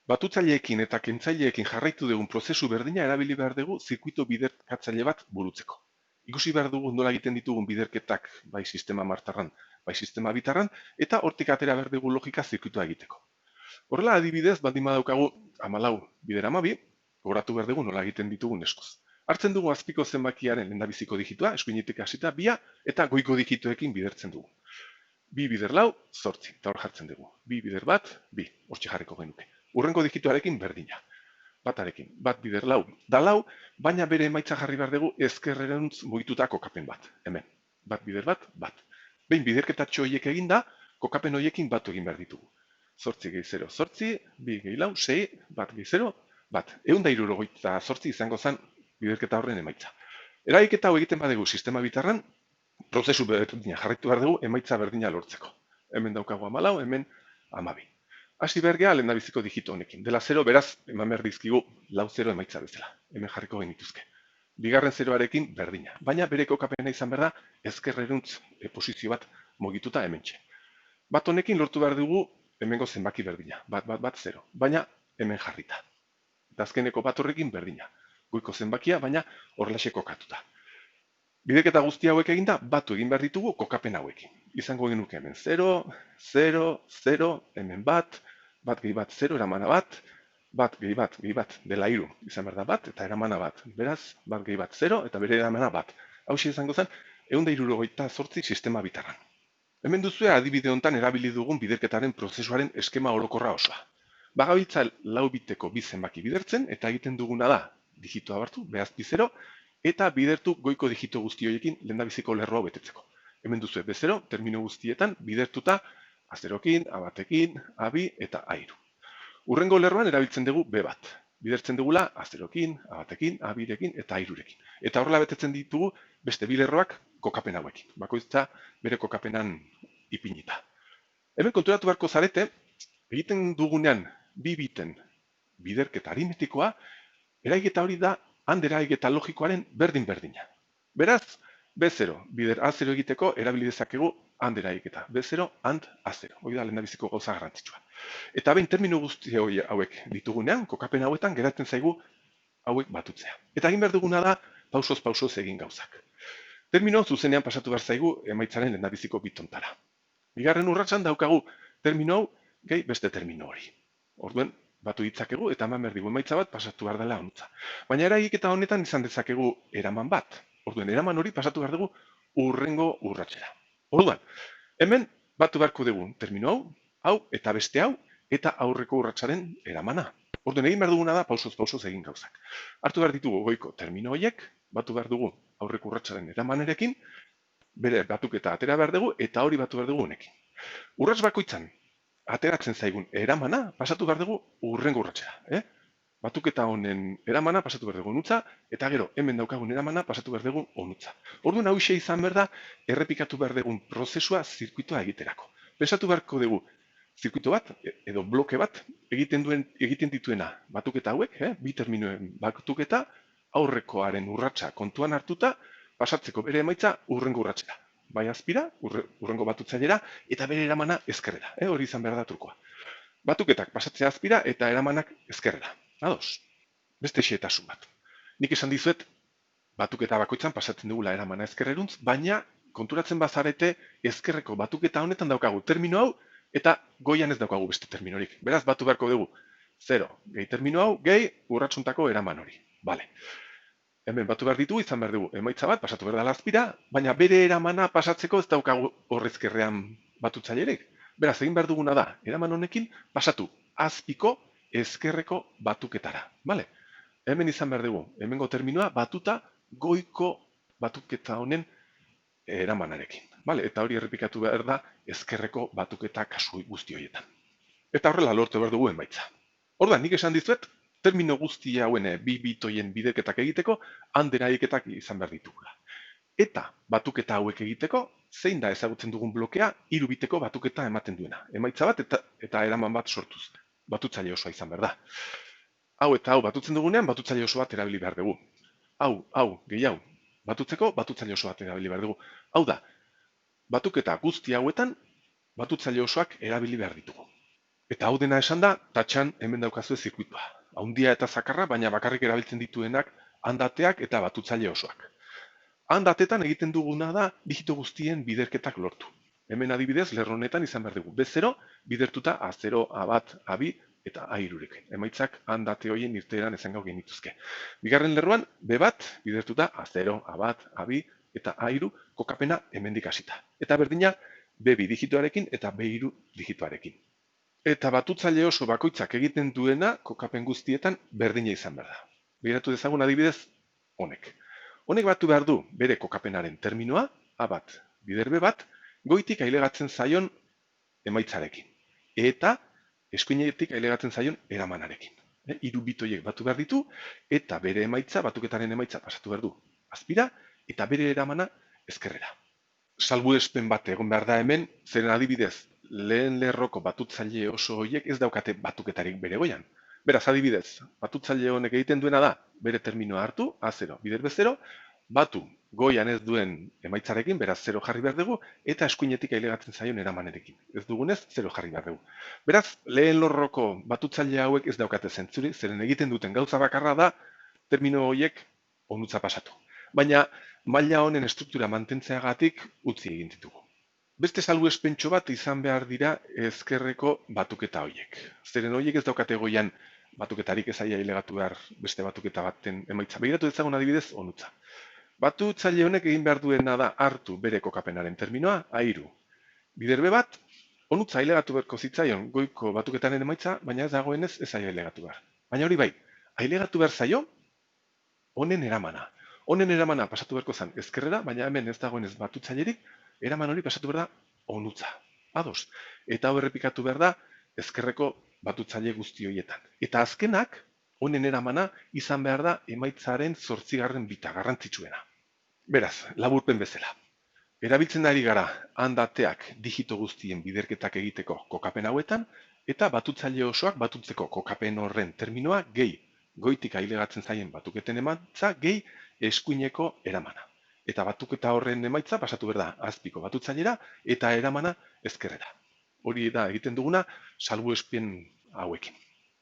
Batutzaileekin eta kentzaileekin jarraitu dugun prozesu berdina erabili behar dugu zirkuito biderkatzaile bat burutzeko. Ikusi behar dugu nola egiten ditugun biderketak bai sistema martarran, bai sistema bitarran, eta hortik atera behar dugu logika zirkuitoa egiteko. Horrela adibidez, baldin badaukagu 14 bider 12, gogoratu behar dugu nola egiten ditugun eskoz. Hartzen dugu azpiko zenbakiaren lehendabiziko digitua, eskuinetik hasita 2 eta goiko digitoekin bidertzen dugu. 2 bider 4, 8, eta hor jartzen dugu. 2 bider 1, 2, hortxe jarriko genuke. Urrengo digitoarekin berdina. Batarekin, 1 bider 4 da 4, baina bere emaitza jarri behar dugu ezkerrerantz mugituta kokapen bat. Hemen, 1 bider 1, 1. Behin biderketatxo horiek eginda, kokapen horiekin batu egin behar ditugu. 8 gehi 0, 8, 2 gehi 4, 6, 1 gehi 0, 1. 168 izango zen biderketa horren emaitza. Eragiketa hau egiten badugu sistema bitarran, prozesu berdina jarraitu behar dugu emaitza berdina lortzeko. Hemen daukagu 14, hemen 12. Hasi behar geha lehendabiziko digito honekin. Dela 0, beraz, eman behar dizkigu 4-0 emaitza bezala. Hemen jarriko genituzke. Bigarren 0arekin berdina. Baina bere kokapena izan behar da ezkerreruntz posizio bat mugituta hementxe. Bat honekin lortu behar dugu hemengo zenbaki berdina. 1-1-1-0. Baina hemen jarrita. Eta azkeneko bat horrekin berdina. Goiko zenbakia, baina horrelaxe kokatuta. Biderketa guzti hauek eginda, batu egin behar ditugu kokapen hauekin. Izango genuke hemen 0, 0, 0, hemen 1, 1 gehi 1, 0, eramana 1, 1 gehi 1, gehi 1, dela 3, izan behar da 1, eta eramana 1. Beraz, 1 gehi 1, 0, eta bere eramana 1. Hau izango zen, 168 sistema bitarran. Hemen duzue adibide honetan erabili dugun biderketaren prozesuaren eskema orokorra osoa. Bagabiltza 4 biteko bi zenbaki bidertzen, eta egiten duguna da, digitoa hartu, behazpi 0, eta bidertu goiko digito guzti horiekin lehendabiziko lerroa betetzeko. Hemen duzu B0, termino guztietan bidertuta A0ekin, A1ekin, A2 eta A3. Urrengo lerroan erabiltzen dugu B1. Bidertzen dugula A0ekin, A1ekin, A2ekin eta A3ekin. Eta horrela betetzen ditugu beste bi lerroak kokapen hauekin. Bakoitza bere kokapenan ipinita. Hemen konturatu beharko zarete, egiten dugunean bi biten biderketa aritmetikoa, eragiketa hori da handera egita logikoaren berdin-berdina. Beraz, B0, bider A0 egiteko erabili dezakegu handera egita. B0, and A0. Hoi da lehendabiziko gauza garrantzitsua. Eta behin termino guzti hauek ditugunean, kokapen hauetan geratzen zaigu hauek batutzea. Eta egin behar duguna da pausoz egin gauzak. Termino zuzenean pasatu behar zaigu emaitzaren lehendabiziko bitontara. Bigarren urratsan daukagu termino hau gehi beste termino hori. Orduen, batu ditzakegu eta eman behar digu emaitza bat pasatu behar dela honutza. Baina eragiketa honetan izan dezakegu eraman bat. Orduen, eraman hori pasatu behar dugu urrengo urratsera. Orduan, hemen batu beharko dugu termino hau eta beste hau, eta aurreko urratsaren eramana. Orduen, egin behar duguna da pausoz egin gauzak. Hartu behar ditugu goiko termino horiek, batu behar dugu aurreko urratsaren eramanerekin, bere batuketa atera behar dugu eta hori batu behar dugu honekin. Urrats bakoitzan, ateratzen zaigun eramana pasatu behar dugu urrengo urratsera. Batuketa honen eramana pasatu behar dugu honutza, eta gero hemen daukagun eramana pasatu behar dugu honutza. Orduan hau izan behar da errepikatu behar dugun prozesua zirkuitoa egiterako. Pensatu beharko dugu zirkuito bat edo bloke bat egiten dituena batuketa hauek, bi terminoen batuketa aurrekoaren urratsa kontuan hartuta pasatzeko bere emaitza urrengo urratsera. Bai azpira, urrengo batutzailera, eta bere eramana ezkerrera. Hori izan behar da trukoa. Batuketak pasatzea azpira eta eramanak ezkerrera. Ados, beste xehetasun bat. Nik esan dizuet, batuketa bakoitzan pasatzen dugula eramana ezkerreruntz, baina konturatzen bazarete ezkerreko batuketa honetan daukagu termino hau, eta goian ez daukagu beste terminorik. Beraz, batu beharko dugu 0 gehi termino hau, gehi urratsuntako eraman hori. Bale. Hemen batu behar ditu, izan behar dugu emaitza bat, pasatu behar dela azpira, baina bere eramana pasatzeko ez daukagu horrezkerrean batutzailerik. Beraz, egin behar duguna da, eraman honekin pasatu azpiko ezkerreko batuketara. Bale? Hemen izan behar dugu, hemengo terminoa batuta goiko batuketa honen eramanarekin. Bale? Eta hori errepikatu behar da ezkerreko batuketa kasu guzti horietan. Eta horrela lortu behar dugu emaitza. Orduan, nik esan dizuet, termino guzti hauen bi bitoien biderketak egiteko, handera egitetak izan behar ditugula. Eta batuketa hauek egiteko, zein da ezagutzen dugun blokea, 3 biteko batuketa ematen duena. Emaitza bat eta eraman bat sortuz. Batutzaile osoa izan behar da. Hau eta hau batutzen dugunean, batutzaile oso bat erabili behar dugu. Hau, gehi hau. Batutzeko, batutzaile oso bat erabili behar dugu. Hau da, batuketa guzti hauetan, batutzaile osoak erabili behar ditugu. Eta hau dena esan da, tatxan hemen daukazue zirkuitua. Haundia eta zakarra, baina bakarrik erabiltzen dituenak handateak eta batutzaile osoak. Handatetan egiten duguna da digito guztien biderketak lortu. Hemen adibidez, lerro honetan izan behar dugu. B0 bidertuta A0, A1, A2 eta A3rekin. Emaitzak handate horien irteeran esango genituzke. Bigarren lerroan B1 bidertuta A0, A1, A2 eta A3 kokapena hemendik hasita. Eta berdina B2 digitoarekin eta B3 digitoarekin. Eta batutzaile oso bakoitzak egiten duena kokapen guztietan berdina izan behar da. Begiratu dezagun adibidez honek. Honek batu behar du bere kokapenaren terminoa, A1 bider B1, goitik ailegatzen zaion emaitzarekin. Eta eskuinetik ailegatzen zaion eramanarekin. Hiru bit horiek batu behar ditu, eta bere emaitza, batuketaren emaitza pasatu behar du azpira, eta bere eramana ezkerrera. Salbuespen bat egon behar da hemen, zeren adibidez, lehen lerroko batutzaile oso horiek ez daukate batuketarik bere goian. Beraz, adibidez, batutzaile honek egiten duena da, bere terminoa hartu, A0, bider B0, batu goian ez duen emaitzarekin, beraz 0 jarri behar dugu, eta eskuinetik ailegatzen zaion eramanerekin. Ez dugunez, 0 jarri behar dugu. Beraz, lehen lerroko batutzaile hauek ez daukate zentzuri, zeren egiten duten gauza bakarra da, termino horiek onutza pasatu. Baina, maila honen estruktura mantentzeagatik utzi egin ditugu. Beste salbuespentxo bat izan behar dira ezkerreko batuketa horiek. Zeren horiek ez daukate goian batuketarik ez aia ailegatu behar beste batuketa baten emaitza. Begiratu dezagun adibidez onutza. Batutzaile honek egin behar duena da hartu bere kokapenaren terminoa, A3. Bider B1, onutza ailegatu beharko zitzaion goiko batuketaren emaitza, baina ez dagoenez ez aia ailegatu behar. Baina hori bai, ailegatu behar zaio honen eramana. Honen eramana pasatu beharko zen ezkerrera, baina hemen ez dagoenez batutzailerik, eraman hori pasatu behar da onutza. Ados. Eta hau errepikatu behar da ezkerreko batutzaile guzti horietan. Eta azkenak, honen eramana izan behar da emaitzaren 8. bita garrantzitsuena. Beraz, laburpen bezala. Erabiltzen ari gara handateak digito guztien biderketak egiteko kokapen hauetan, eta batutzaile osoak batutzeko kokapen horren terminoa gehi goitik ailegatzen zaien batuketen emaitza gehi eskuineko eramana. Eta batuketa horren emaitza pasatu behar da azpiko batutzailera eta eramana ezkerrera. Hori da egiten duguna salbuespen hauekin.